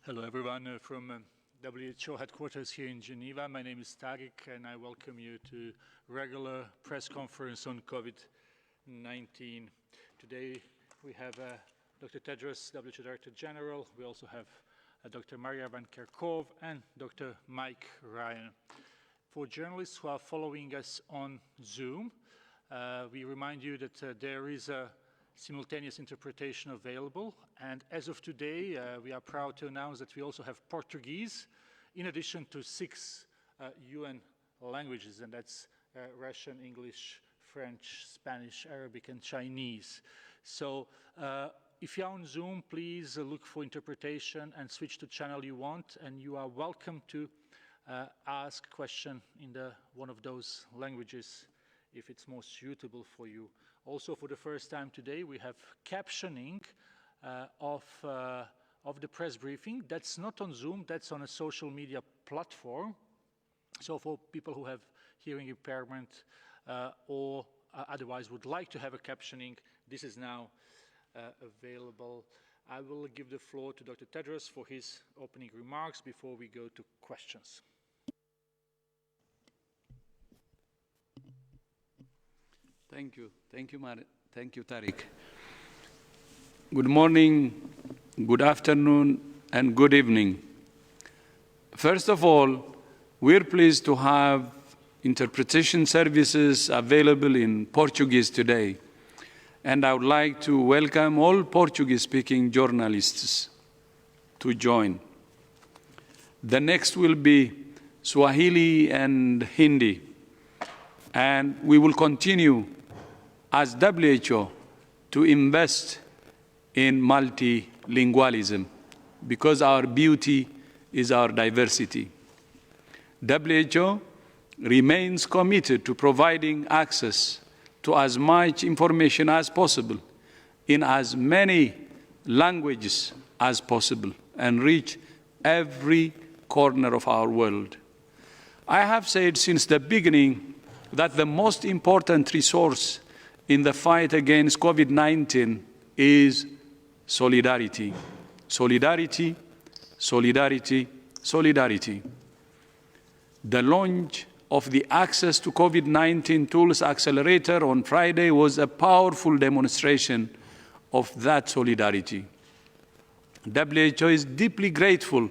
Hello everyone from WHO headquarters here in Geneva. My name is Tariq and I welcome you to regular press conference on COVID-19. Today we have Dr. Tedros, WHO Director General. We also have Dr. Maria Van Kerkhove and Dr. Mike Ryan. For journalists who are following us on Zoom, we remind you that there is a simultaneous interpretation available, and as of today we are proud to announce that we also have Portuguese in addition to 6 UN languages, and that's Russian, English, French, Spanish, Arabic and Chinese. So if you're on Zoom, please look for interpretation and switch to channel you want, and you are welcome to ask a question in one of those languages if it's more suitable for you. Also, for the first time today, we have captioning of the press briefing. That's not on Zoom, that's on a social media platform. So for people who have hearing impairment or otherwise would like to have a captioning, this is now available. I will give the floor to Dr. Tedros for his opening remarks before we go to questions. Thank you. Thank you, Tariq. Good morning, good afternoon, and good evening. First of all, we're pleased to have interpretation services available in Portuguese today. And I would like to welcome all Portuguese-speaking journalists to join. The next will be Swahili and Hindi. And we will continue as WHO to invest in multilingualism because our beauty is our diversity. WHO remains committed to providing access to as much information as possible in as many languages as possible and reach every corner of our world. I have said since the beginning that the most important resource in the fight against COVID-19 is solidarity. Solidarity, solidarity, solidarity. The launch of the Access to COVID-19 Tools Accelerator on Friday was a powerful demonstration of that solidarity. WHO is deeply grateful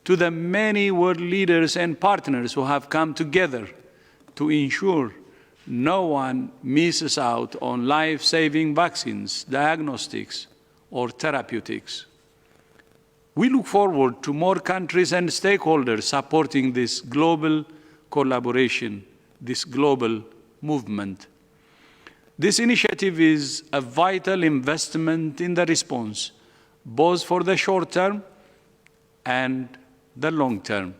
to the many world leaders and partners who have come together to ensure no one misses out on life-saving vaccines, diagnostics, or therapeutics. We look forward to more countries and stakeholders supporting this global collaboration, this global movement. This initiative is a vital investment in the response, both for the short term and the long term.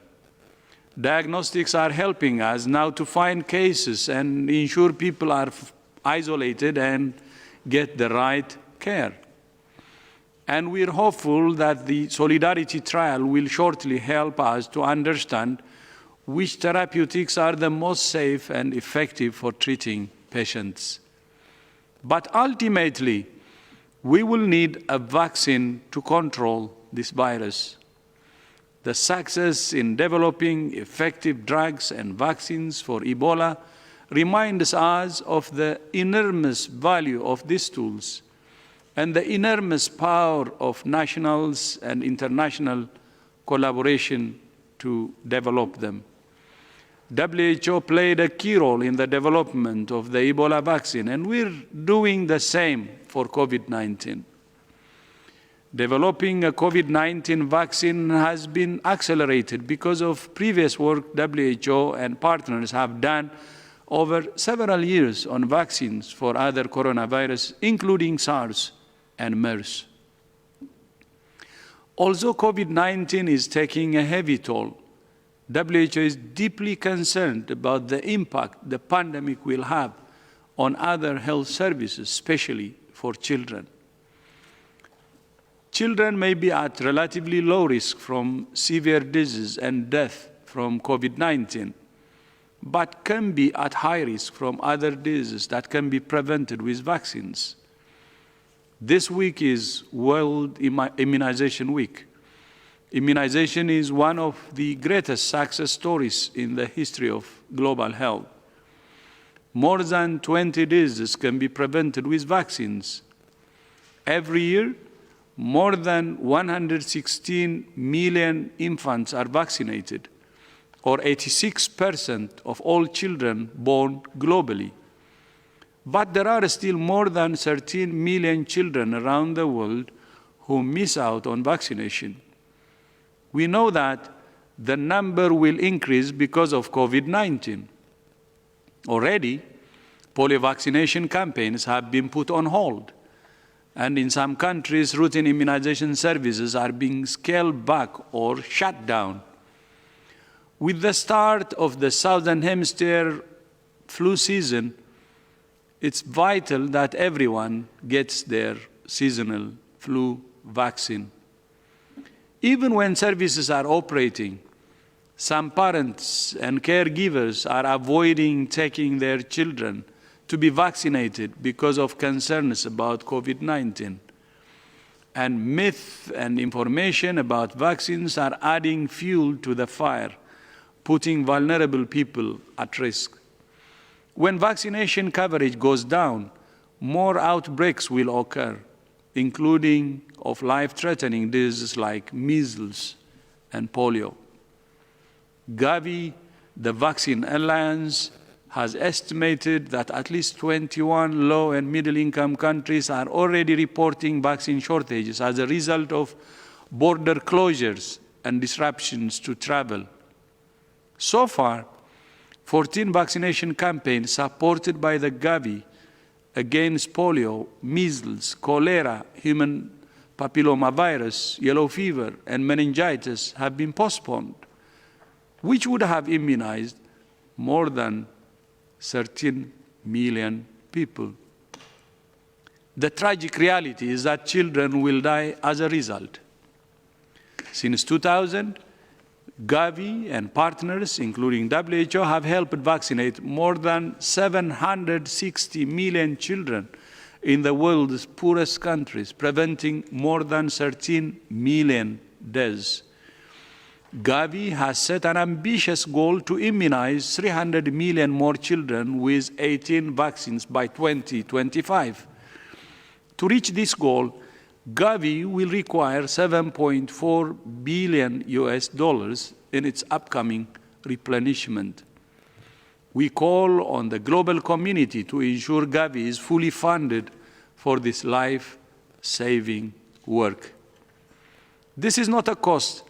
Diagnostics are helping us now to find cases and ensure people are isolated and get the right care. And we're hopeful that the Solidarity trial will shortly help us to understand which therapeutics are the most safe and effective for treating patients. But ultimately, we will need a vaccine to control this virus. The success in developing effective drugs and vaccines for Ebola reminds us of the enormous value of these tools and the enormous power of national and international collaboration to develop them. WHO played a key role in the development of the Ebola vaccine, and we're doing the same for COVID-19. Developing a COVID-19 vaccine has been accelerated because of previous work WHO and partners have done over several years on vaccines for other coronavirus, including SARS and MERS. Although COVID-19 is taking a heavy toll, WHO is deeply concerned about the impact the pandemic will have on other health services, especially for children. Children may be at relatively low risk from severe disease and death from COVID-19, but can be at high risk from other diseases that can be prevented with vaccines. This week is World Immunization Week, Immunization is one of the greatest success stories in the history of global health. More than 20 diseases can be prevented with vaccines. Every year, more than 116 million infants are vaccinated, or 86% of all children born globally. But there are still more than 13 million children around the world who miss out on vaccination. We know that the number will increase because of COVID-19. Already, polio vaccination campaigns have been put on hold, and in some countries, routine immunization services are being scaled back or shut down. With the start of the Southern Hemisphere flu season, it's vital that everyone gets their seasonal flu vaccine. Even when services are operating, some parents and caregivers are avoiding taking their children to be vaccinated because of concerns about COVID-19. And myth and information about vaccines are adding fuel to the fire, putting vulnerable people at risk. When vaccination coverage goes down, more outbreaks will occur, including of life-threatening diseases like measles and polio. Gavi, the Vaccine Alliance, has estimated that at least 21 low- and middle-income countries are already reporting vaccine shortages as a result of border closures and disruptions to travel. So far, 14 vaccination campaigns supported by the Gavi against polio, measles, cholera, human papillomavirus, yellow fever, and meningitis have been postponed, which would have immunized more than 13 million people. The tragic reality is that children will die as a result. Since 2000, Gavi and partners, including WHO, have helped vaccinate more than 760 million children in the world's poorest countries, preventing more than 13 million deaths. Gavi has set an ambitious goal to immunize 300 million more children with 18 vaccines by 2025. To reach this goal, Gavi will require $7.4 billion in its upcoming replenishment. We call on the global community to ensure Gavi is fully funded for this life-saving work. This is not a cost.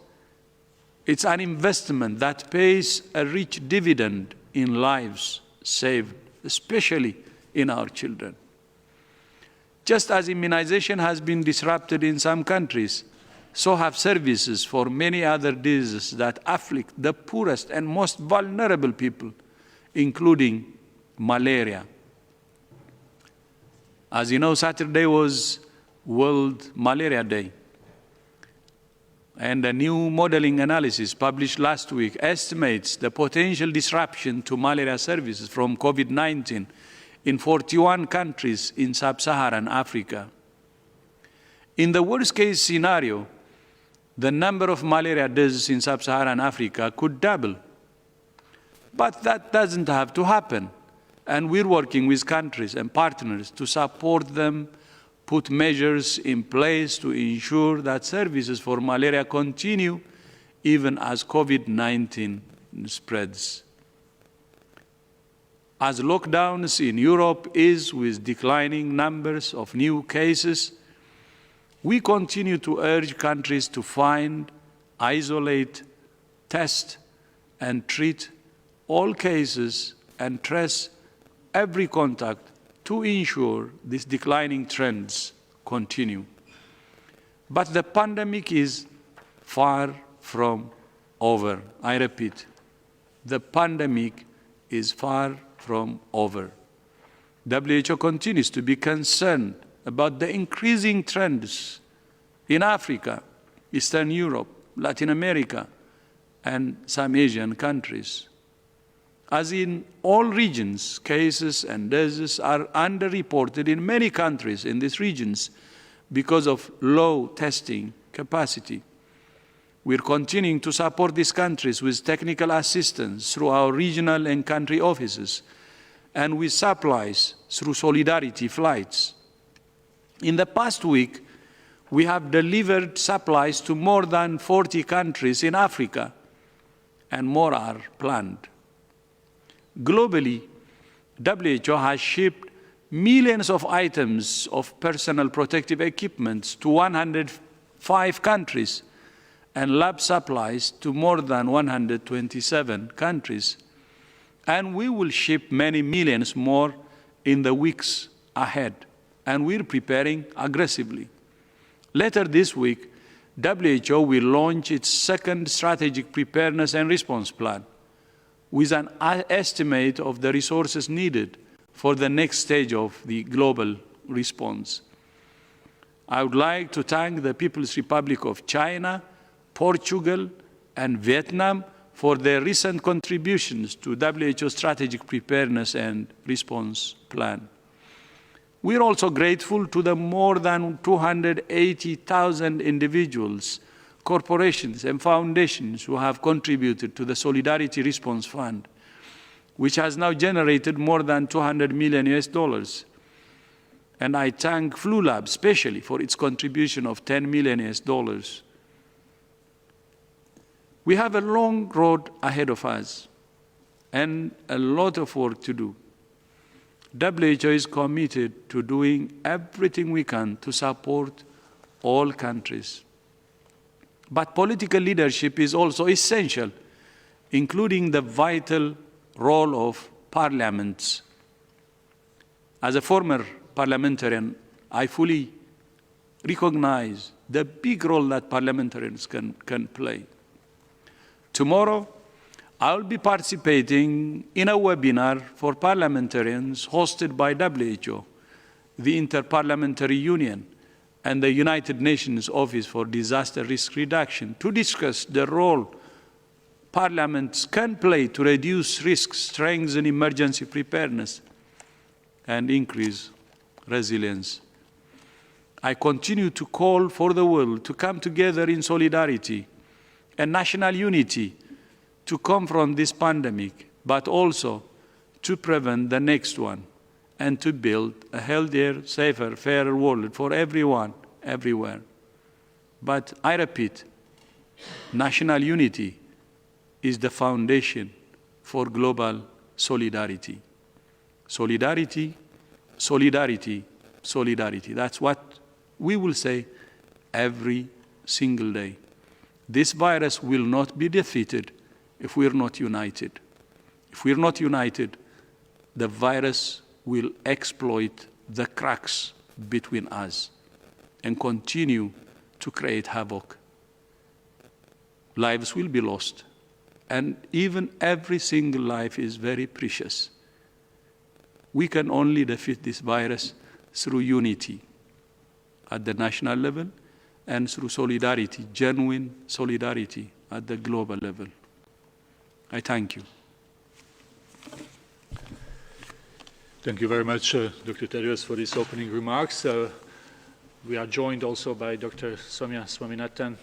It's an investment that pays a rich dividend in lives saved, especially in our children. Just as immunization has been disrupted in some countries, so have services for many other diseases that afflict the poorest and most vulnerable people, including malaria. As you know, Saturday was World Malaria Day. And a new modeling analysis published last week estimates the potential disruption to malaria services from COVID-19 in 41 countries in sub-Saharan Africa. In the worst-case scenario, the number of malaria deaths in sub-Saharan Africa could double. But that doesn't have to happen, and we're working with countries and partners to support them, put measures in place to ensure that services for malaria continue even as COVID-19 spreads. As lockdowns in Europe ease with declining numbers of new cases, we continue to urge countries to find, isolate, test, and treat all cases and trace every contact to ensure these declining trends continue. But the pandemic is far from over. I repeat, the pandemic is far from over. WHO continues to be concerned about the increasing trends in Africa, Eastern Europe, Latin America, and some Asian countries. As in all regions, cases and deaths are underreported in many countries in these regions because of low testing capacity. We're continuing to support these countries with technical assistance through our regional and country offices, and with supplies through solidarity flights. In the past week, we have delivered supplies to more than 40 countries in Africa, and more are planned. Globally, WHO has shipped millions of items of personal protective equipment to 105 countries and lab supplies to more than 127 countries. And we will ship many millions more in the weeks ahead, and we're preparing aggressively. Later this week, WHO will launch its second strategic preparedness and response plan with an estimate of the resources needed for the next stage of the global response. I would like to thank the People's Republic of China, Portugal, and Vietnam for their recent contributions to WHO Strategic Preparedness and Response Plan. We're also grateful to the more than 280,000 individuals, corporations, and foundations who have contributed to the Solidarity Response Fund, which has now generated more than $200 million US. And I thank Flu Lab especially for its contribution of $10 million US. We have a long road ahead of us and a lot of work to do. WHO is committed to doing everything we can to support all countries. But political leadership is also essential, including the vital role of parliaments. As a former parliamentarian, I fully recognize the big role that parliamentarians can play. Tomorrow, I'll be participating in a webinar for parliamentarians hosted by WHO, the Interparliamentary Union, and the United Nations Office for Disaster Risk Reduction to discuss the role parliaments can play to reduce risks, strengthen emergency preparedness, and increase resilience. I continue to call for the world to come together in solidarity and national unity to confront this pandemic, but also to prevent the next one and to build a healthier, safer, fairer world for everyone, everywhere. But I repeat, national unity is the foundation for global solidarity. Solidarity, solidarity, solidarity. That's what we will say every single day. This virus will not be defeated if we're not united. If we're not united, the virus will exploit the cracks between us and continue to create havoc. Lives will be lost, and even every single life is very precious. We can only defeat this virus through unity at the national level and through solidarity, genuine solidarity at the global level. I thank you. Thank you very much, Dr. Tedros, for these opening remarks. We are joined also by Dr. Soumya Swaminathan,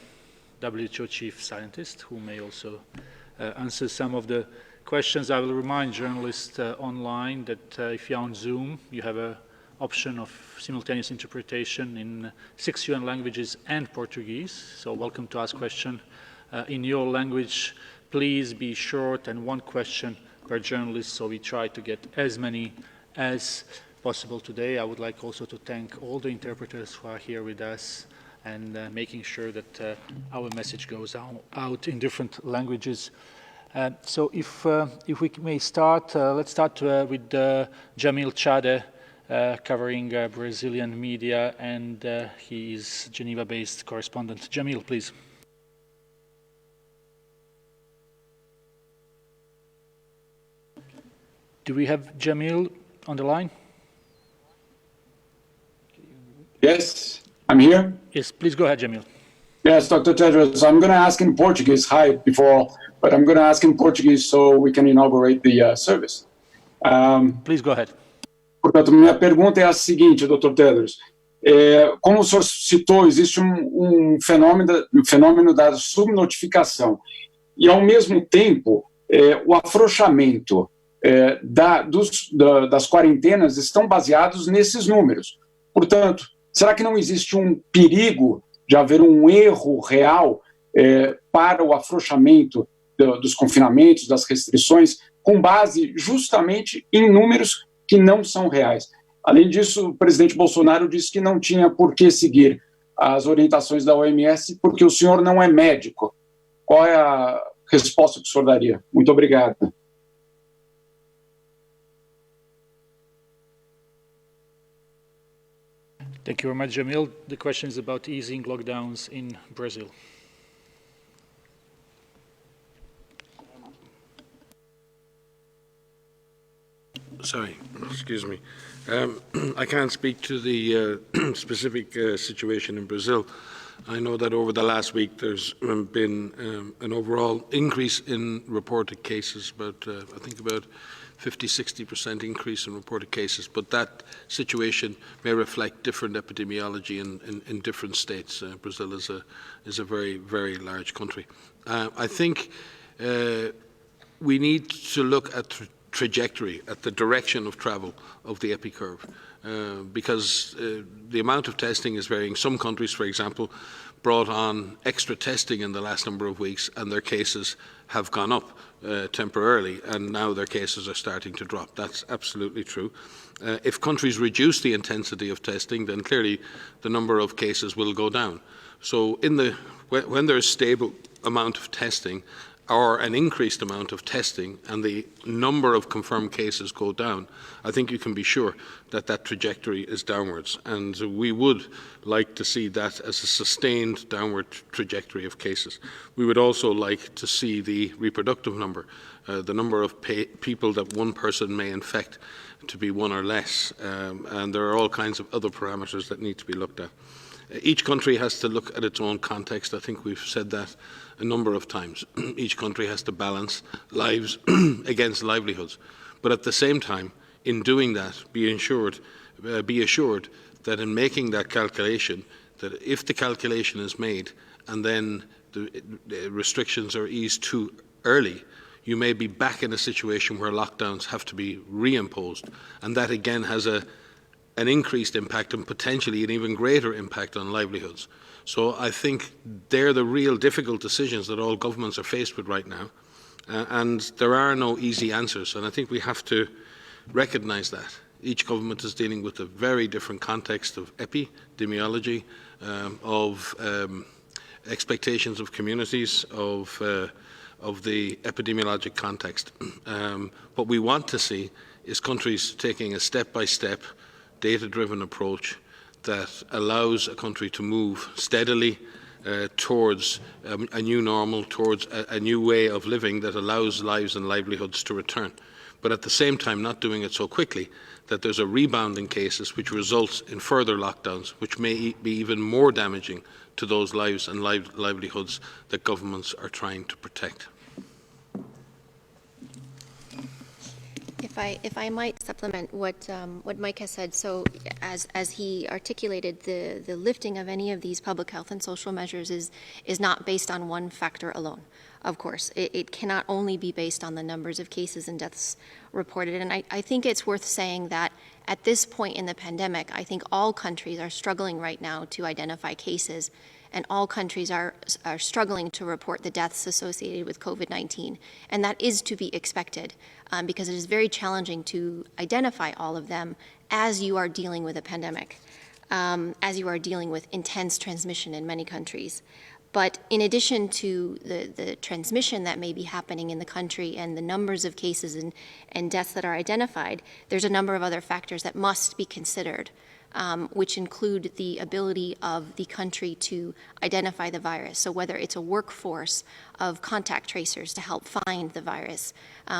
WHO Chief Scientist, who may also answer some of the questions. I will remind journalists online that if you're on Zoom, you have an option of simultaneous interpretation in 6 UN languages and Portuguese. So welcome to ask question in your language. Please be short and one question per journalist, so we try to get as many as possible today. I would like also to thank all the interpreters who are here with us and making sure that our message goes out in different languages. So if we may start, let's start with Jamil Chade, covering Brazilian media, and he is Geneva-based correspondent. Jamil, please. Do we have Jamil on the line? Yes, I'm here. Yes, please go ahead, Jamil. Yes, Dr. Tedros, I'm going to ask in Portuguese, hi, before, but I'm going to ask in Portuguese so we can inaugurate the service. Please go ahead. Portanto, minha pergunta é a seguinte, Dr. Tedros. como o senhor citou, existe um fenômeno da subnotificação. E, ao mesmo tempo, o afrouxamento das quarentenas estão baseados nesses números. Portanto, será que não existe um perigo de haver um erro real para o afrouxamento dos confinamentos, das restrições, com base justamente em números que não são reais? Além disso, o presidente Bolsonaro disse que não tinha por que seguir as orientações da OMS porque o senhor não é médico. Qual é a resposta que o senhor daria? Muito obrigado. Thank you very much, Jamil. The question is about easing lockdowns in Brazil. Sorry, excuse me. I can't speak to the specific situation in Brazil. I know that over the last week there's been an overall increase in reported cases, but I think about 50–60% increase in reported cases, but that situation may reflect different epidemiology in different states. Brazil is a very, very large country. I think we need to look at trajectory, at the direction of travel of the epicurve, because the amount of testing is varying. Some countries, for example, brought on extra testing in the last number of weeks, and their cases have gone up temporarily, and now their cases are starting to drop. That's absolutely true. If countries reduce the intensity of testing, then clearly the number of cases will go down. So when there's stable amount of testing, or an increased amount of testing, and the number of confirmed cases go down, I think you can be sure that that trajectory is downwards. And we would like to see that as a sustained downward trajectory of cases. We would also like to see the reproductive number, the number of people that one person may infect, to be one or less. And there are all kinds of other parameters that need to be looked at. Each country has to look at its own context. I think we've said that a number of times. Each country has to balance lives against livelihoods. But at the same time, in doing that, be assured that in making that calculation, that if the calculation is made and then the restrictions are eased too early, you may be back in a situation where lockdowns have to be reimposed. And that again has an increased impact and potentially an even greater impact on livelihoods. So I think they're the real difficult decisions that all governments are faced with right now. And there are no easy answers. And I think we have to recognize that. Each government is dealing with a very different context of epidemiology, of expectations of communities, of the epidemiologic context. What we want to see is countries taking a step-by-step, data-driven approach that allows a country to move steadily towards a new normal, towards a new way of living that allows lives and livelihoods to return. But at the same time, not doing it so quickly that there's a rebound in cases which results in further lockdowns, which may be even more damaging to those lives and livelihoods that governments are trying to protect. If I might supplement what Mike has said, so as he articulated, the lifting of any of these public health and social measures is not based on one factor alone. Of course, it cannot only be based on the numbers of cases and deaths reported. And I think it's worth saying that at this point in the pandemic, I think all countries are struggling right now to identify cases, and all countries are struggling to report the deaths associated with COVID-19. And that is to be expected because it is very challenging to identify all of them as you are dealing with a pandemic, as you are dealing with intense transmission in many countries. But in addition to the transmission that may be happening in the country and the numbers of cases and deaths that are identified, there's a number of other factors that must be considered, which include the ability of the country to identify the virus. So whether it's a workforce of contact tracers to help find the virus,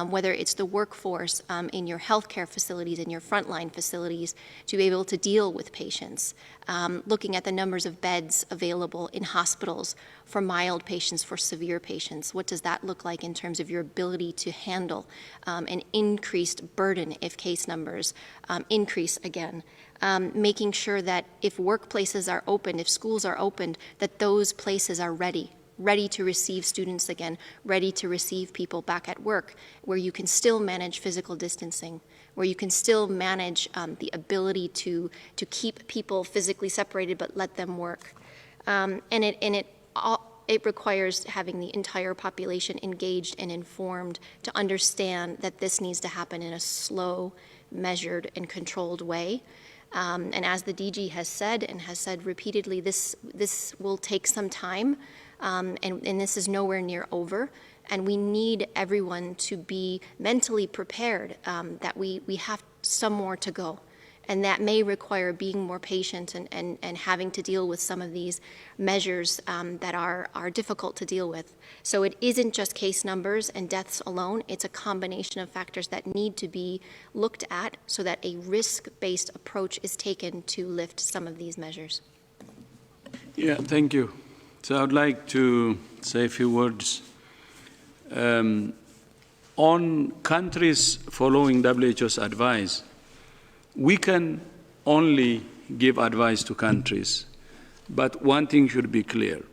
whether it's the workforce in your healthcare facilities and your frontline facilities to be able to deal with patients, looking at the numbers of beds available in hospitals for mild patients, for severe patients. What does that look like in terms of your ability to handle an increased burden if case numbers increase again? making sure that if workplaces are open, if schools are opened, that those places are ready to receive students again, ready to receive people back at work, where you can still manage physical distancing, where you can still manage the ability to keep people physically separated but let them work. It requires having the entire population engaged and informed to understand that this needs to happen in a slow, measured, and controlled way. And as the DG has said, and has said repeatedly, this will take some time, and this is nowhere near over. And we need everyone to be mentally prepared that we have some more to go. And that may require being more patient and having to deal with some of these measures that are difficult to deal with. So it isn't just case numbers and deaths alone. It's a combination of factors that need to be looked at so that a risk-based approach is taken to lift some of these measures. Yeah, thank you. So I would like to say a few words. On countries following WHO's advice, we can only give advice to countries, but one thing should be clear.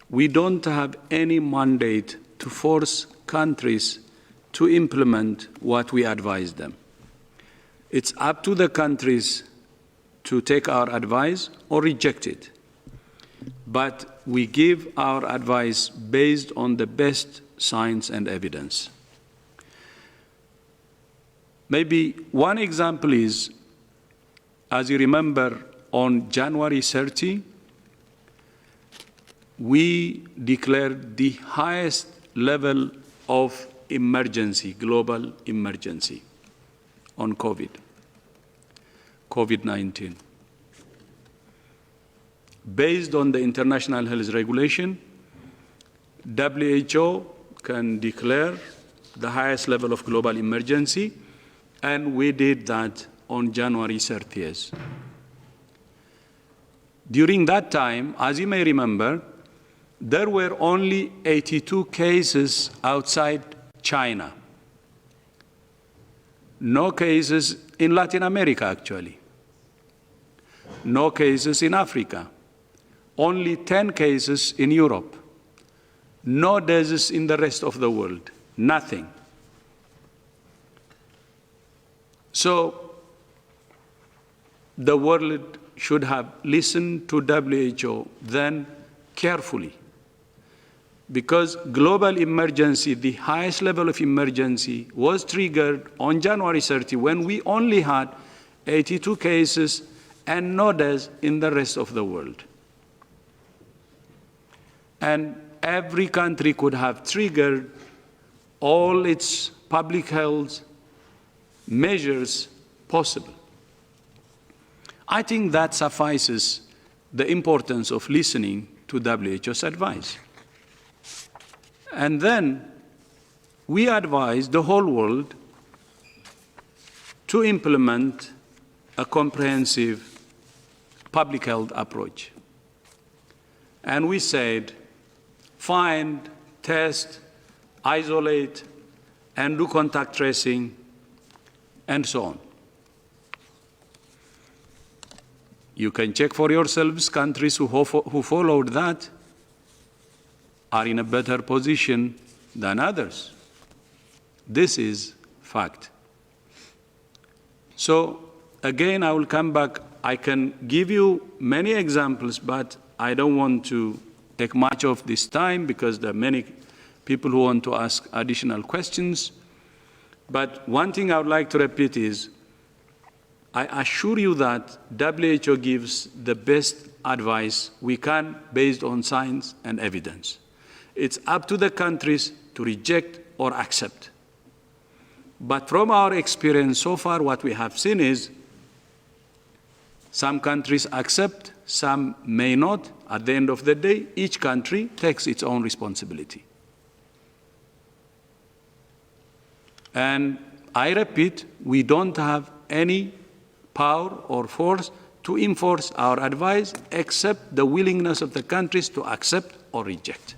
We don't have any mandate to force countries to implement what we advise them. It's up to the countries to take our advice or reject it. But we give our advice based on the best science and evidence. Maybe one example is, as you remember, on January 30, we declared the highest level of emergency, global emergency, on COVID-19. Based on the international health regulation, WHO can declare the highest level of global emergency, and we did that on January 30th. During that time, as you may remember, there were only 82 cases outside China. No cases in Latin America, actually. No cases in Africa. Only 10 cases in Europe. No deaths in the rest of the world. Nothing. So the world should have listened to WHO then carefully, because global emergency, the highest level of emergency, was triggered on January 30 when we only had 82 cases and no deaths in the rest of the world. And every country could have triggered all its public health measures possible. I think that suffices the importance of listening to WHO's advice. And then we advise the whole world to implement a comprehensive public health approach. And we said, find, test, isolate, and do contact tracing, and so on. You can check for yourselves. Countries who followed that are in a better position than others. This is fact. So again, I will come back. I can give you many examples, but I don't want to take much of this time because there are many people who want to ask additional questions. But one thing I would like to repeat is, I assure you that WHO gives the best advice we can based on science and evidence. It's up to the countries to reject or accept. But from our experience so far, what we have seen is some countries accept, some may not. At the end of the day, each country takes its own responsibility. And I repeat, we don't have any power or force to enforce our advice except the willingness of the countries to accept or reject.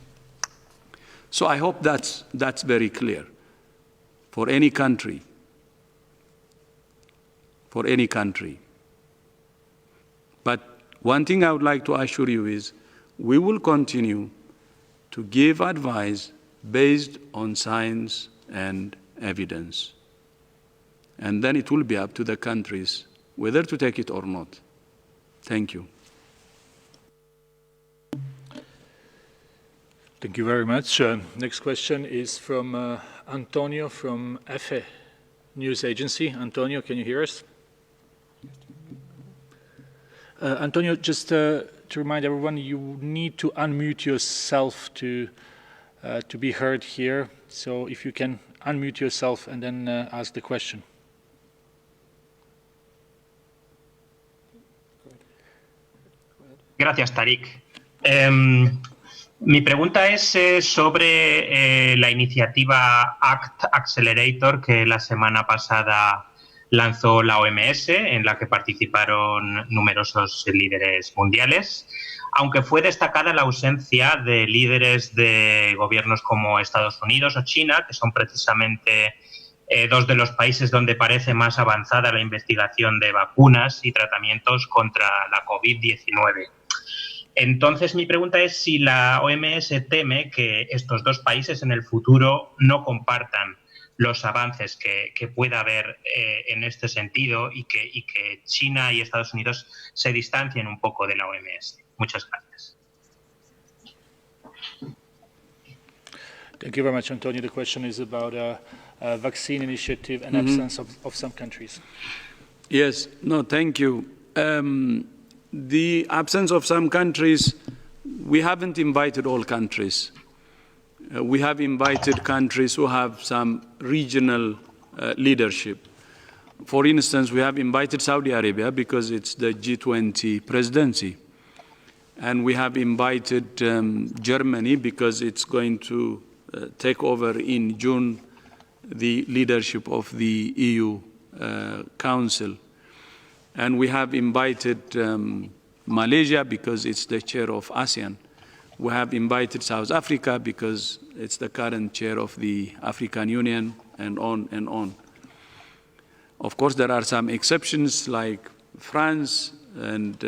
So I hope that's very clear for any country. For any country. But one thing I would like to assure you is we will continue to give advice based on science and evidence. And then it will be up to the countries whether to take it or not. Thank you. Thank you very much. Next question is from Antonio from EFE News Agency. Antonio, can you hear us? Antonio, just to remind everyone, you need to unmute yourself to be heard here. So if you can unmute yourself and then ask the question. Gracias, Tariq. Mi pregunta es sobre la iniciativa ACT Accelerator que la semana pasada lanzó la OMS, en la que participaron numerosos líderes mundiales, aunque fue destacada la ausencia de líderes de gobiernos como Estados Unidos o China, que son precisamente dos de los países donde parece más avanzada la investigación de vacunas y tratamientos contra la COVID-19. Entonces, mi pregunta es si la OMS teme que estos dos países en el futuro no compartan los avances que pueda haber en este sentido y que China y Estados Unidos se distancien un poco de la OMS. Muchas gracias. Thank you very much, Antonio. The question is about a vaccine initiative and absence of some countries. Yes, no, thank you. The absence of some countries, we haven't invited all countries. We have invited countries who have some regional leadership. For instance, we have invited Saudi Arabia because it's the G20 presidency. And we have invited Germany because it's going to take over in June the leadership of the EU Council. And we have invited Malaysia because it's the chair of ASEAN. We have invited South Africa because it's the current chair of the African Union, and on and on. Of course, there are some exceptions like France and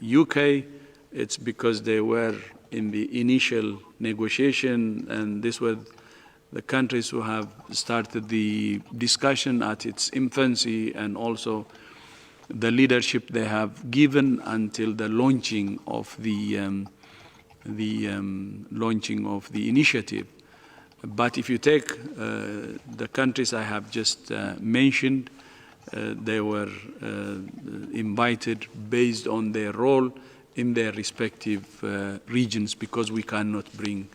UK. It's because they were in the initial negotiation, and this was the countries who have started the discussion at its infancy, and also the leadership they have given until the launching of the initiative. But if you take the countries I have just mentioned, they were invited based on their role in their respective regions, because we cannot bring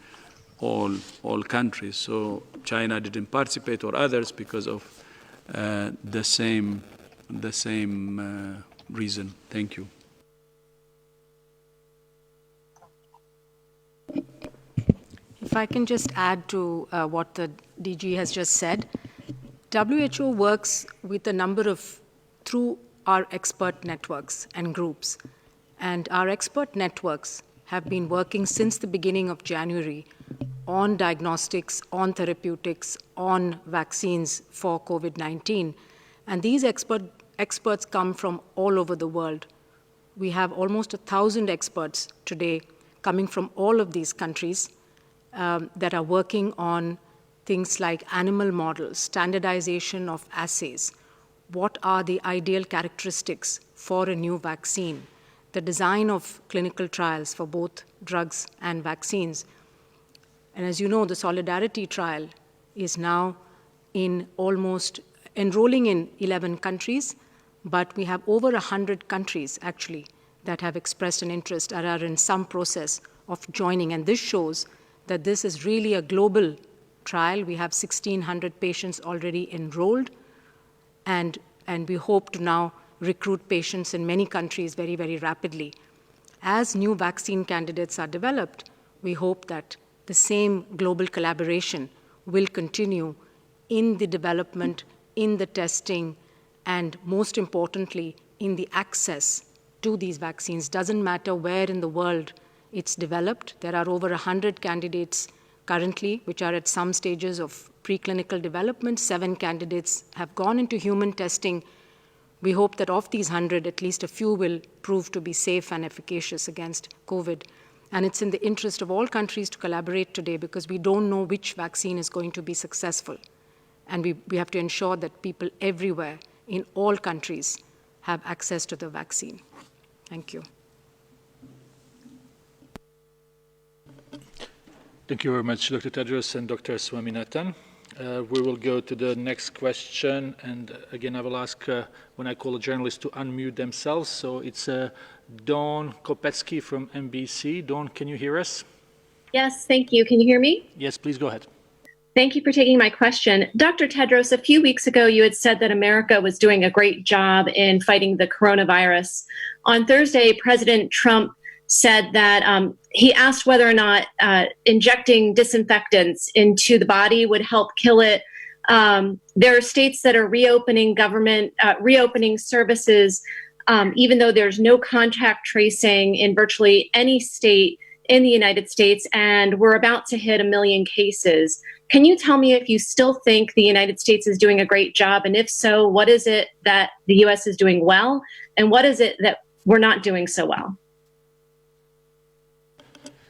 all countries. So China didn't participate, or others, because of the same reason. Thank you. If I can just add to what the DG has just said, WHO works with a number through our expert networks and groups. And our expert networks have been working since the beginning of January on diagnostics, on therapeutics, on vaccines for COVID-19. And these experts come from all over the world. We have almost 1,000 experts today coming from all of these countries that are working on things like animal models, standardization of assays, what are the ideal characteristics for a new vaccine, the design of clinical trials for both drugs and vaccines. And as you know, the Solidarity trial is now enrolling in 11 countries, but we have over 100 countries, actually, that have expressed an interest and are in some process of joining. And this shows that this is really a global trial. We have 1,600 patients already enrolled, and we hope to now recruit patients in many countries very, very rapidly. As new vaccine candidates are developed, we hope that the same global collaboration will continue in the development, in the testing, and most importantly, in the access to these vaccines. Doesn't matter where in the world it's developed. There are over 100 candidates currently, which are at some stages of preclinical development. 7 candidates have gone into human testing. We hope that of these 100, at least a few will prove to be safe and efficacious against COVID. And it's in the interest of all countries to collaborate today because we don't know which vaccine is going to be successful. And we have to ensure that people everywhere in all countries have access to the vaccine. Thank you. Thank you very much, Dr. Tedros and Dr. Swaminathan. We will go to the next question, and again, I will ask when I call a journalist to unmute themselves. So it's Dawn Kopetsky from NBC. Dawn, can you hear us? Yes, thank you. Can you hear me? Yes, please go ahead. Thank you for taking my question. Dr. Tedros, a few weeks ago, you had said that America was doing a great job in fighting the coronavirus. On Thursday, President Trump said that he asked whether or not injecting disinfectants into the body would help kill it. There are states that are reopening reopening services, even though there's no contact tracing in virtually any state in the United States, and we're about to hit 1 million cases. Can you tell me if you still think the United States is doing a great job? And if so, what is it that the U.S. is doing well? And what is it that we're not doing so well?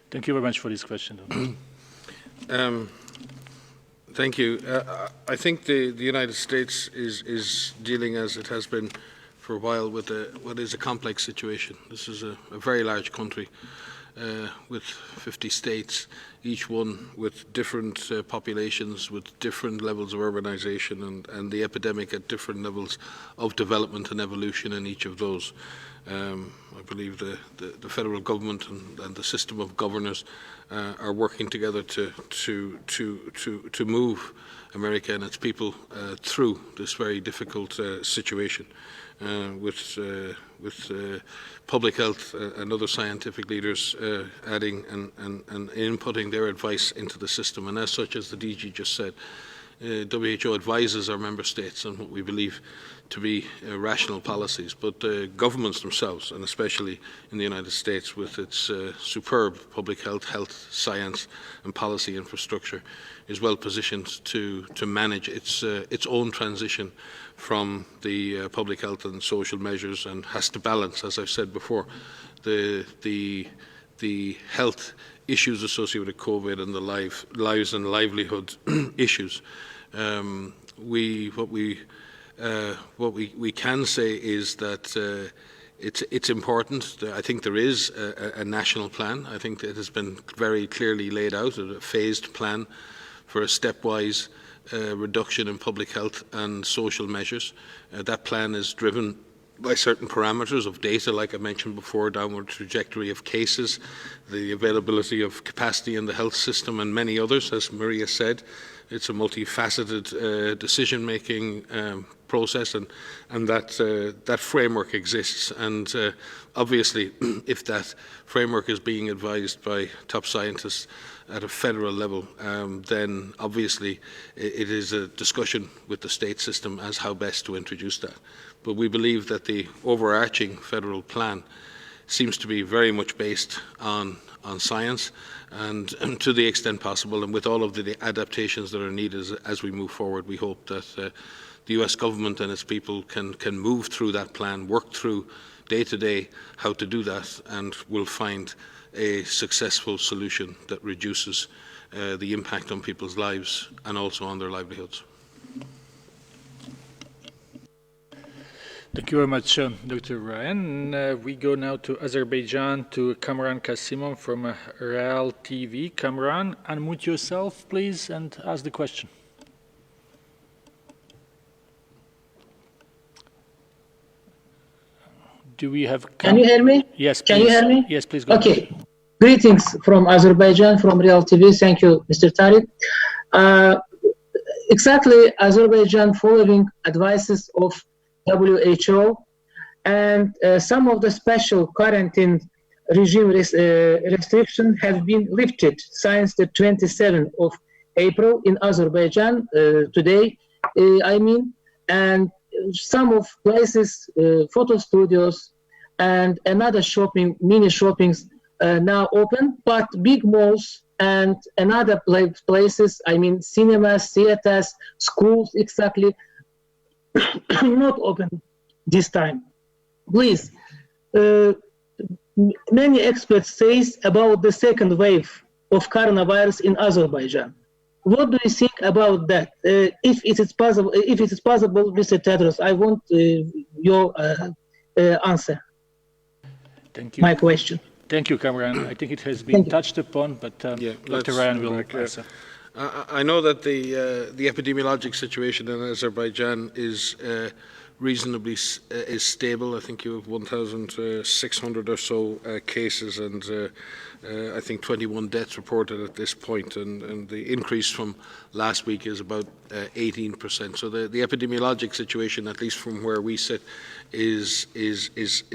Thank you very much for this question. Thank you. I think the United States is dealing, as it has been for a while, with what is a complex situation. This is a very large country with 50 states, each one with different populations, with different levels of urbanization, and the epidemic at different levels of development and evolution in each of those. I believe the federal government and the system of governors are working together to move America and its people through this very difficult situation. With public health and other scientific leaders adding and inputting their advice into the system. And as such, as the DG just said, WHO advises our member states on what we believe to be rational policies, but governments themselves, and especially in the United States with its superb public health, science and policy infrastructure, is well positioned to manage its own transition from the public health and social measures, and has to balance, as I've said before, the health issues associated with COVID and the lives and livelihood issues. What we can say is that it's important. I think there is a national plan. I think it has been very clearly laid out, a phased plan for a stepwise reduction in public health and social measures. That plan is driven by certain parameters of data, like I mentioned before, downward trajectory of cases, the availability of capacity in the health system, and many others, as Maria said. It's a multifaceted decision-making process, and that framework exists. And obviously, if that framework is being advised by top scientists at a federal level, then obviously it is a discussion with the state system as how best to introduce that. But we believe that the overarching federal plan seems to be very much based on science, and to the extent possible, and with all of the adaptations that are needed as we move forward, we hope that the US government and its people can move through that plan, work through day to day how to do that, and will find a successful solution that reduces the impact on people's lives and also on their livelihoods. Thank you very much, Dr. Ryan. We go now to Azerbaijan, to Kamran Kasimov from Real TV. Kamran, unmute yourself, please, and ask the question. Do we have... Can you hear me? Yes, please. Can you hear me? Yes, please go Okay. ahead. Greetings from Azerbaijan, from Real TV. Thank you, Mr. Tariq. Exactly, Azerbaijan following advices of WHO, and some of the special quarantine regime restrictions have been lifted since the 27th of April in Azerbaijan, today, and some of places, photo studios, and another mini shoppings now open, but big malls and another places, cinemas, theaters, schools, exactly, not open. this time. Please, many experts say about the second wave of coronavirus in Azerbaijan. What do you think about that? If it is possible, Mr. Tedros, I want your answer. Thank you. My question. Thank you, Cameron. I think it has been touched upon, but Dr. Ryan will answer. I know that the epidemiologic situation in Azerbaijan is reasonably stable. I think you have 1,600 or so cases, and I think 21 deaths reported at this point, and the increase from last week is about 18%. So the epidemiologic situation, at least from where we sit, is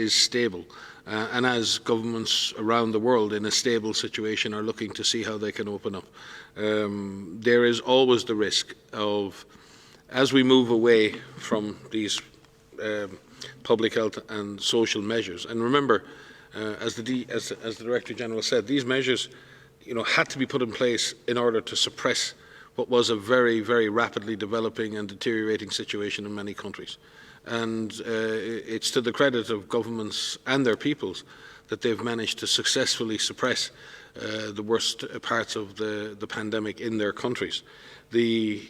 stable. And as governments around the world in a stable situation are looking to see how they can open up, there is always the risk of, as we move away from these public health and social measures, and remember, as the Director General said, these measures, had to be put in place in order to suppress what was a very, very rapidly developing and deteriorating situation in many countries. And it's to the credit of governments and their peoples that they've managed to successfully suppress the worst parts of the pandemic in their countries. The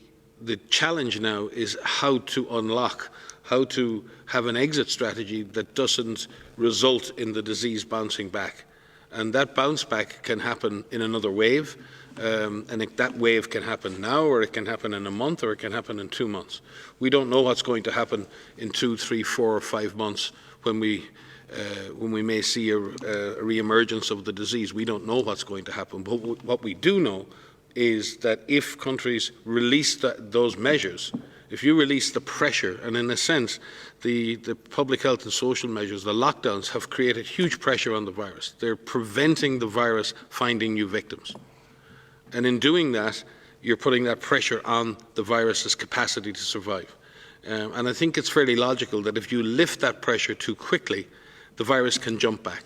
challenge now is how to unlock, how to have an exit strategy that doesn't result in the disease bouncing back. And that bounce back can happen in another wave, and that wave can happen now, or it can happen in a month, or it can happen in 2 months. We don't know what's going to happen in 2, 3, 4, or 5 months when we may see a re-emergence of the disease. We don't know what's going to happen. But what we do know is that if countries release those measures, if you release the pressure, and in a sense, the public health and social measures, the lockdowns have created huge pressure on the virus. They're preventing the virus finding new victims. And in doing that, you're putting that pressure on the virus's capacity to survive. And I think it's fairly logical that if you lift that pressure too quickly, the virus can jump back.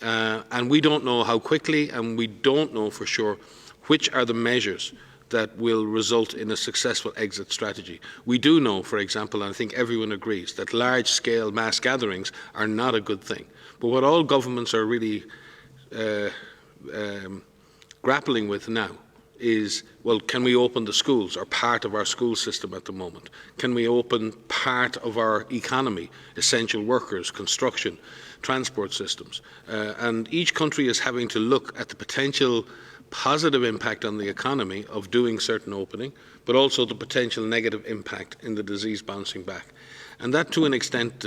And we don't know how quickly, and we don't know for sure which are the measures that will result in a successful exit strategy. We do know, for example, and I think everyone agrees, that large-scale mass gatherings are not a good thing. But what all governments are really grappling with now is, well, can we open the schools, or part of our school system at the moment? Can we open part of our economy, essential workers, construction, transport systems? And each country is having to look at the potential positive impact on the economy of doing certain opening, but also the potential negative impact in the disease bouncing back. And that, to an extent,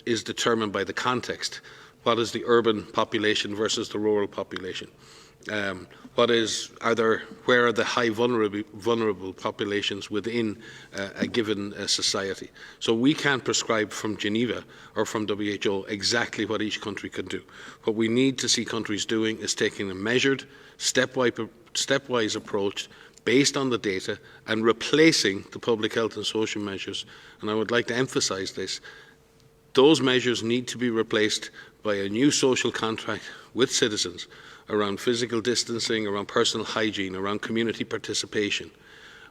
is determined by the context. What is the urban population versus the rural population? Where are the high vulnerable populations within a given society? So we can't prescribe from Geneva or from WHO exactly what each country can do. What we need to see countries doing is taking a measured, stepwise approach based on the data and replacing the public health and social measures. And I would like to emphasize this. Those measures need to be replaced by a new social contract with citizens around physical distancing, around personal hygiene, around community participation,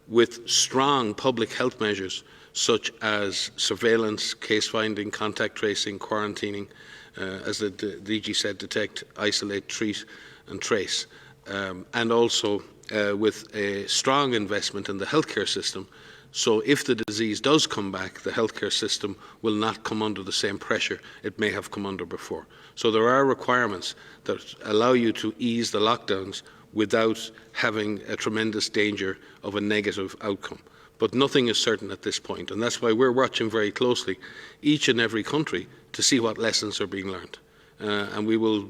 with strong public health measures such as surveillance, case finding, contact tracing, quarantining, as the DG said, detect, isolate, treat and trace, and also with a strong investment in the healthcare system. So if the disease does come back, the healthcare system will not come under the same pressure it may have come under before. So there are requirements that allow you to ease the lockdowns without having a tremendous danger of a negative outcome. But nothing is certain at this point, and that's why we're watching very closely each and every country to see what lessons are being learned. And we will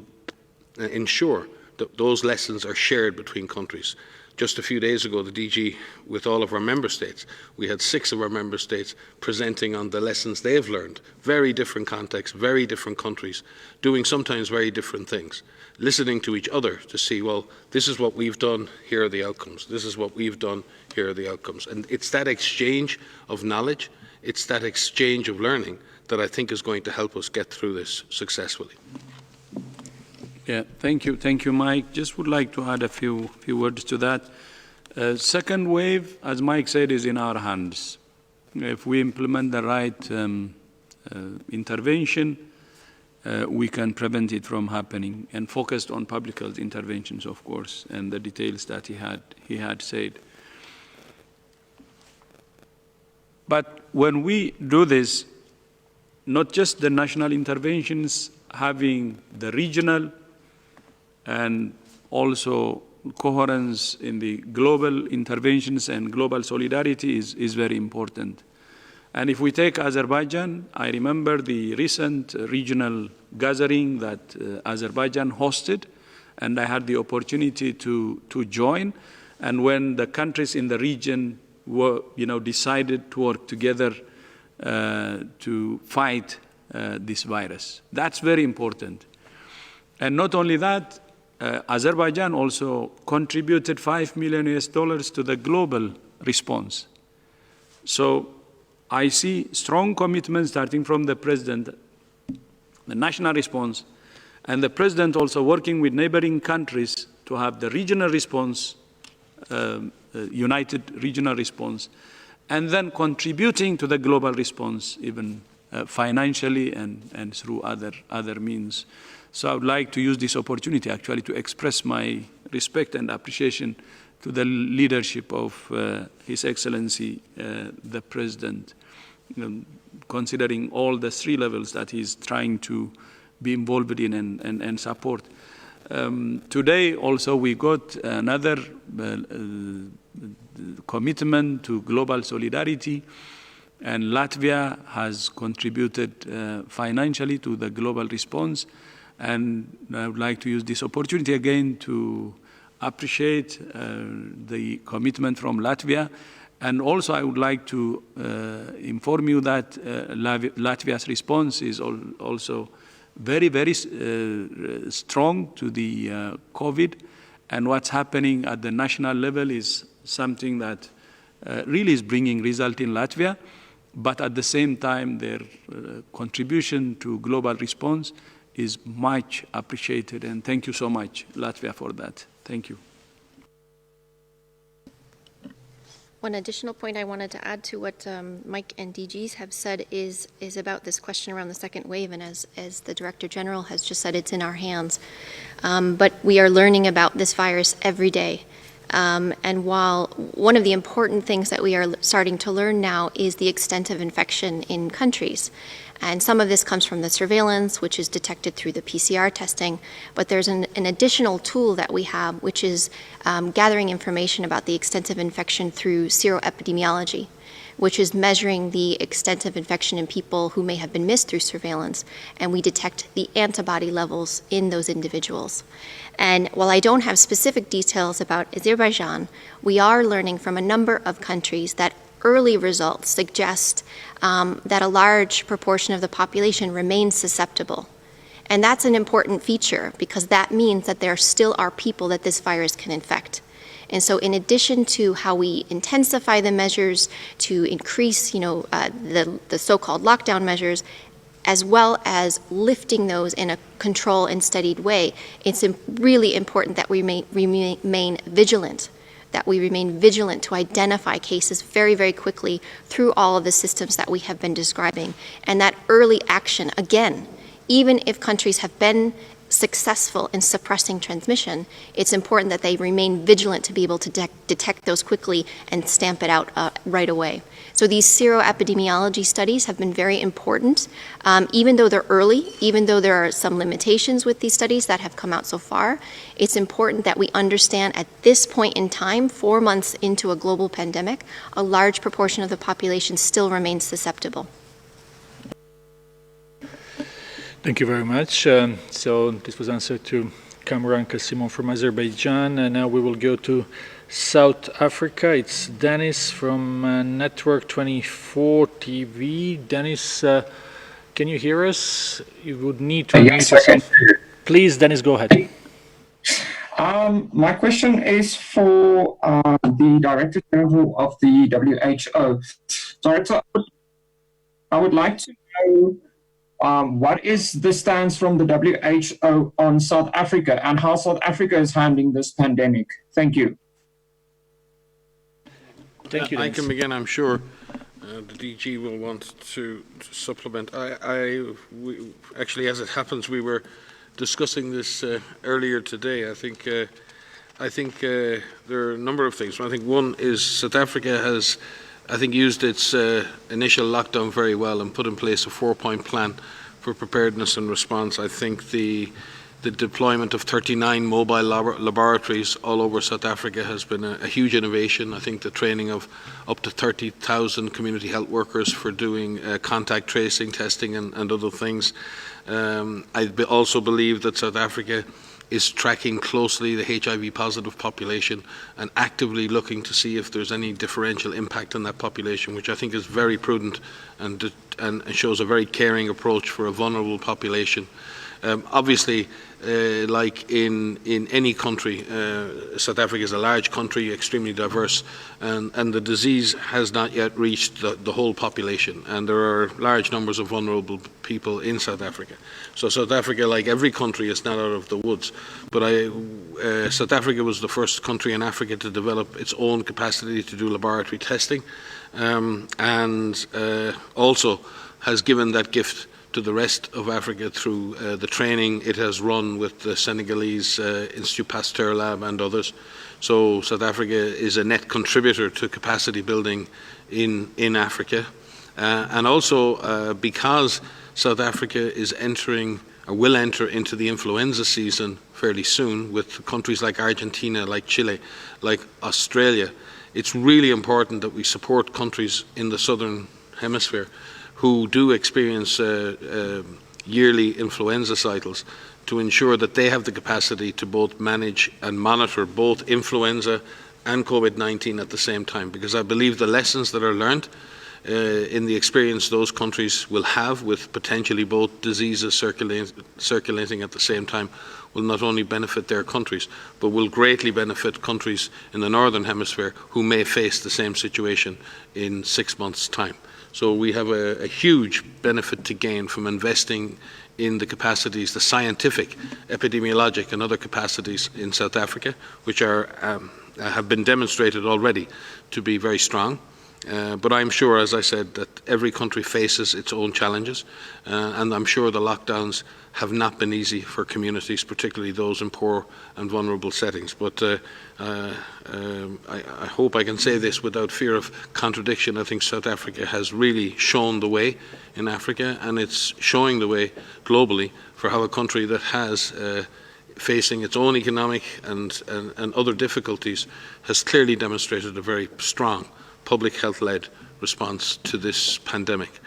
ensure that those lessons are shared between countries. Just a few days ago, the DG, with all of our member states, we had 6 of our member states presenting on the lessons they've learned. Very different contexts, very different countries, doing sometimes very different things. Listening to each other to see, well, this is what we've done, here are the outcomes. This is what we've done, here are the outcomes. And it's that exchange of knowledge, it's that exchange of learning that I think is going to help us get through this successfully. Yeah, thank you, Mike. Just would like to add a few words to that. Second wave, as Mike said, is in our hands. If we implement the right intervention, we can prevent it from happening, and focused on public health interventions, of course, and the details that he had said. But when we do this, not just the national interventions, having the regional and also coherence in the global interventions and global solidarity is very important. And if we take Azerbaijan, I remember the recent regional gathering that Azerbaijan hosted, and I had the opportunity to join. And when the countries in the region were, decided to work together to fight this virus, that's very important. And not only that, Azerbaijan also contributed $5 million to the global response. So I see strong commitment starting from the president, the national response, and the president also working with neighboring countries to have the regional response, united regional response, and then contributing to the global response, even financially and through other means. So I would like to use this opportunity actually to express my respect and appreciation to the leadership of His Excellency, the President, considering all the 3 levels that he's trying to be involved in and support. Today also we got another commitment to global solidarity, and Latvia has contributed financially to the global response. And I would like to use this opportunity again to appreciate the commitment from Latvia. And also I would like to inform you that Latvia's response is also very, very strong to the COVID. And what's happening at the national level is something that really is bringing result in Latvia. But at the same time, their contribution to global response is much appreciated, and thank you so much, Latvia, for that. Thank you. One additional point I wanted to add to what Mike and DGs have said is about this question around the second wave, and as the Director General has just said, it's in our hands. But we are learning about this virus every day. And while one of the important things that we are starting to learn now is the extent of infection in countries. And some of this comes from the surveillance, which is detected through the PCR testing. But there's an additional tool that we have, which is gathering information about the extent of infection through seroepidemiology, which is measuring the extent of infection in people who may have been missed through surveillance. And we detect the antibody levels in those individuals. And while I don't have specific details about Azerbaijan, we are learning from a number of countries that early results suggest that a large proportion of the population remains susceptible. And that's an important feature because that means that there still are people that this virus can infect. And so in addition to how we intensify the measures to increase, the so-called lockdown measures, as well as lifting those in a controlled and studied way, it's really important that we remain vigilant. That we remain vigilant to identify cases very, very quickly through all of the systems that we have been describing. And that early action, again, even if countries have been successful in suppressing transmission, it's important that they remain vigilant to be able to detect those quickly and stamp it out right away. So these seroepidemiology studies have been very important, even though they're early, even though there are some limitations with these studies that have come out so far. It's important that we understand at this point in time, 4 months into a global pandemic, a large proportion of the population still remains susceptible. Thank you very much. So this was answer to Kamran Kasimov from Azerbaijan, and now we will go to South Africa. It's Dennis from Network 24 TV. Dennis, can you hear us? You would need to unmute yourself. Please, Dennis, go ahead. My question is for the Director General of the WHO. Director, I would like to know what is the stance from the WHO on South Africa and how South Africa is handling this pandemic? Thank you. Thank you, I can begin, I'm sure. the DG will want to supplement. Actually, as it happens, we were discussing this earlier today. I think there are a number of things. I think one is South Africa has, I think, used its initial lockdown very well and put in place a 4-point plan for preparedness and response. I think the deployment of 39 mobile laboratories all over South Africa has been a huge innovation. I think the training of up to 30,000 community health workers for doing contact tracing, testing and other things. I also believe that South Africa is tracking closely the HIV positive population and actively looking to see if there's any differential impact on that population, which I think is very prudent and shows a very caring approach for a vulnerable population. Obviously, like in any country, South Africa is a large country, extremely diverse, and the disease has not yet reached the whole population, and there are large numbers of vulnerable people in South Africa. So South Africa, like every country, is not out of the woods. But South Africa was the first country in Africa to develop its own capacity to do laboratory testing, and also has given that gift to the rest of Africa through the training it has run with the Senegalese Institut Pasteur Lab and others. So South Africa is a net contributor to capacity building in Africa. And also because South Africa is entering or will enter into the influenza season fairly soon with countries like Argentina, like Chile, like Australia, it's really important that we support countries in the southern hemisphere who do experience yearly influenza cycles to ensure that they have the capacity to both manage and monitor both influenza and COVID-19 at the same time. Because I believe the lessons that are learned in the experience those countries will have with potentially both diseases circulating at the same time will not only benefit their countries, but will greatly benefit countries in the northern hemisphere who may face the same situation in 6 months' time. So we have a huge benefit to gain from investing in the capacities, the scientific, epidemiologic and other capacities in South Africa, which have been demonstrated already to be very strong. But I'm sure, as I said, that every country faces its own challenges, and I'm sure the lockdowns have not been easy for communities, particularly those in poor and vulnerable settings. But I hope I can say this without fear of contradiction. I think South Africa has really shown the way in Africa, and it's showing the way globally for how a country that has facing its own economic and other difficulties has clearly demonstrated a very strong public health-led response to this pandemic.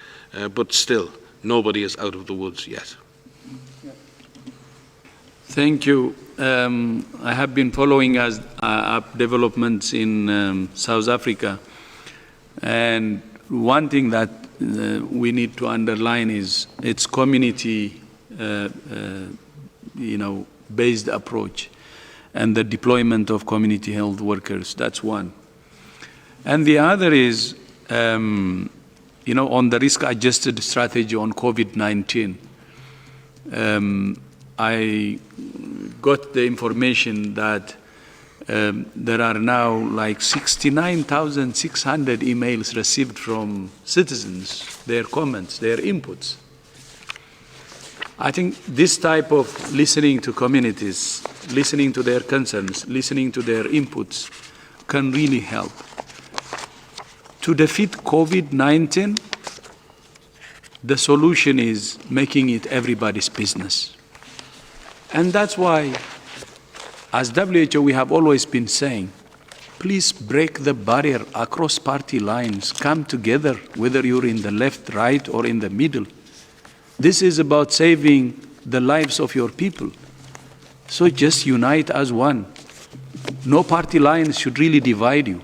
But still, nobody is out of the woods yet. Thank you. I have been following up developments in South Africa, and one thing that we need to underline is its community, based approach, and the deployment of community health workers. That's one. And the other is, on the risk-adjusted strategy on COVID-19. I got the information that there are now like 69,600 emails received from citizens, their comments, their inputs. I think this type of listening to communities, listening to their concerns, listening to their inputs can really help. To defeat COVID-19, the solution is making it everybody's business. And that's why, as WHO, we have always been saying, please break the barrier across party lines, come together, whether you're in the left, right, or in the middle. This is about saving the lives of your people. So just unite as one. No party lines should really divide you.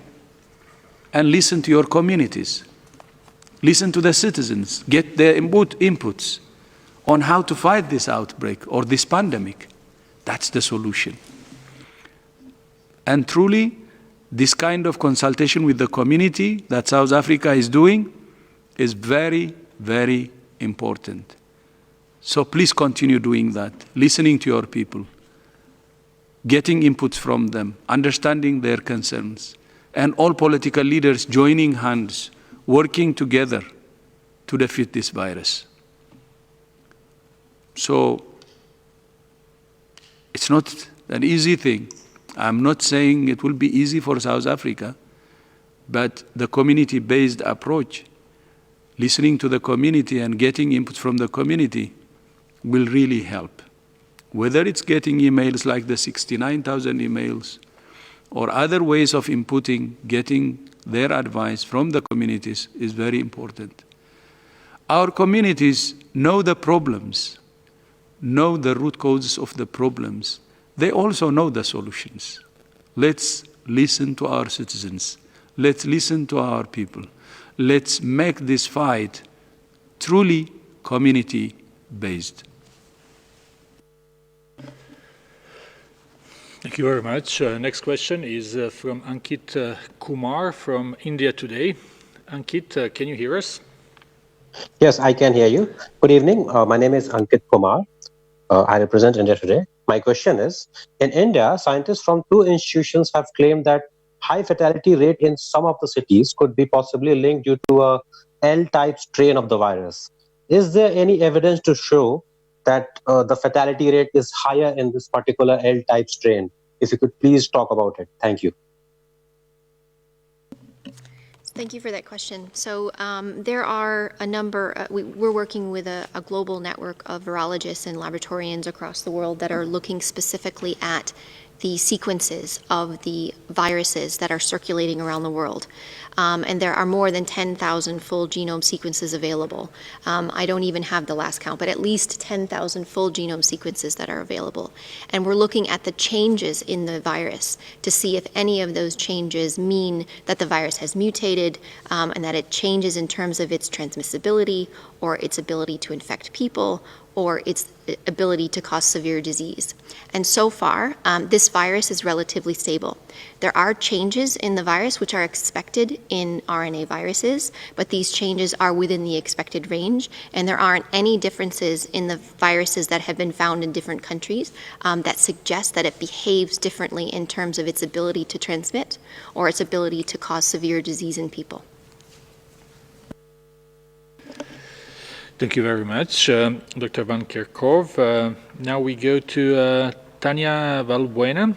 And listen to your communities. Listen to the citizens. Get their inputs on how to fight this outbreak or this pandemic. That's the solution. And truly, this kind of consultation with the community that South Africa is doing is very, very important. So please continue doing that, listening to your people, getting inputs from them, understanding their concerns, and all political leaders joining hands working together to defeat this virus. So it's not an easy thing. I'm not saying it will be easy for South Africa, but the community-based approach, listening to the community and getting input from the community, will really help. Whether it's getting emails like the 69,000 emails or other ways of inputting, getting their advice from the communities is very important. Our communities know the problems, know the root causes of the problems. They also know the solutions. Let's listen to our citizens. Let's listen to our people. Let's make this fight truly community-based. Thank you very much. Next question is from Ankit Kumar from India Today. Ankit, can you hear us? Yes, I can hear you. Good evening. My name is Ankit Kumar. I represent India Today. My question is, in India, scientists from 2 institutions have claimed that high fatality rate in some of the cities could be possibly linked due to a L-type strain of the virus. Is there any evidence to show that the fatality rate is higher in this particular L-type strain? If you could please talk about it. Thank you. Thank you for that question. So there are a number, we're working with a global network of virologists and laboratorians across the world that are looking specifically at the sequences of the viruses that are circulating around the world. And there are more than 10,000 full genome sequences available. I don't even have the last count, but at least 10,000 full genome sequences that are available. And we're looking at the changes in the virus to see if any of those changes mean that the virus has mutated and that it changes in terms of its transmissibility or its ability to infect people or its ability to cause severe disease. And so far, this virus is relatively stable. There are changes in the virus which are expected in RNA viruses, but these changes are within the expected range, and there aren't any differences in the viruses that have been found in different countries that suggest that it behaves differently in terms of its ability to transmit or its ability to cause severe disease in people. Thank you very much, Dr. Van Kerkhove. Now we go to Tania Valbuena,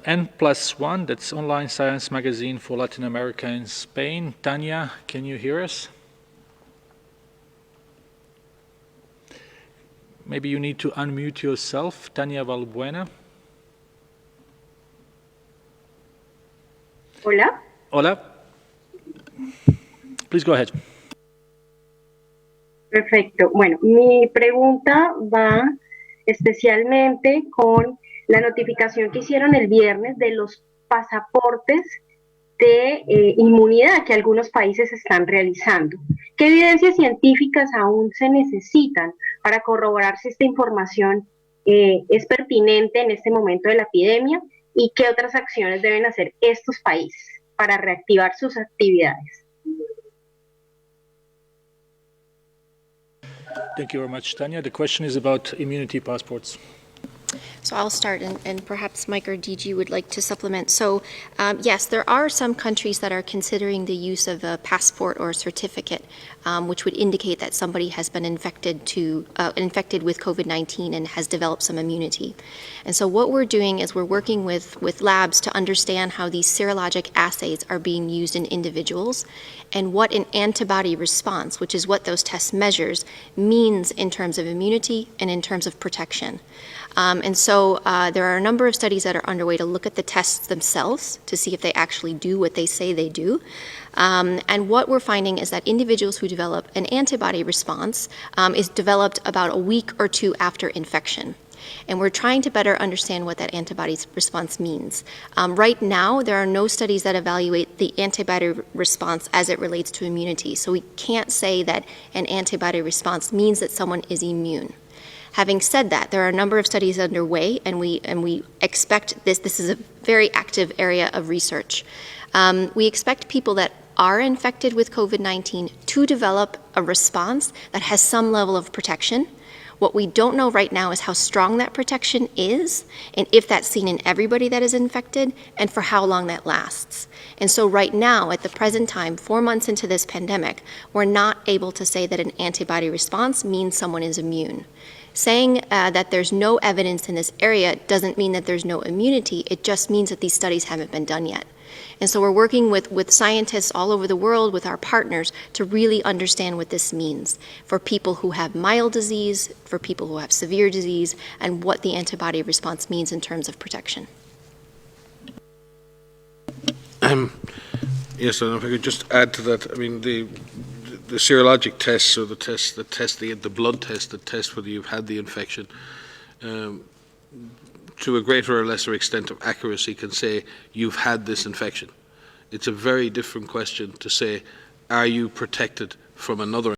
N+1, that's online science magazine for Latin America and Spain. Tania, can you hear us? Maybe you need to unmute yourself, Tania Valbuena. Hola. Hola. Please go ahead. Perfecto. Bueno, mi pregunta va especialmente con la notificación que hicieron el viernes de los pasaportes de inmunidad que algunos países están realizando. ¿Qué evidencias científicas aún se necesitan para corroborar si esta información es pertinente en este momento de la epidemia y qué otras acciones deben hacer estos países para reactivar sus actividades? Thank you very much, Tanya. The question is about immunity passports. So I'll start, and perhaps Mike or DG would like to supplement. So yes, there are some countries that are considering the use of a passport or a certificate, which would indicate that somebody has been infected with COVID-19 and has developed some immunity. And so what we're doing is we're working with labs to understand how these serologic assays are being used in individuals and what an antibody response, which is what those tests measures, means in terms of immunity and in terms of protection. And so there are a number of studies that are underway to look at the tests themselves to see if they actually do what they say they do. And what we're finding is that individuals who develop an antibody response is developed about a week or two after infection. And we're trying to better understand what that antibody response means. Right now, there are no studies that evaluate the antibody response as it relates to immunity. So we can't say that an antibody response means that someone is immune. Having said that, there are a number of studies underway, and we expect this is a very active area of research. We expect people that are infected with COVID-19 to develop a response that has some level of protection. What we don't know right now is how strong that protection is, and if that's seen in everybody that is infected, and for how long that lasts. And so right now, at the present time, 4 months into this pandemic, we're not able to say that an antibody response means someone is immune. Saying that there's no evidence in this area doesn't mean that there's no immunity. It just means that these studies haven't been done yet. And so we're working with scientists all over the world, with our partners, to really understand what this means for people who have mild disease, for people who have severe disease, and what the antibody response means in terms of protection. Yes, and if I could just add to that, I mean, the serologic tests, or the blood test that test whether you've had the infection, to a greater or lesser extent of accuracy, can say you've had this infection. It's a very different question to say, are you protected from another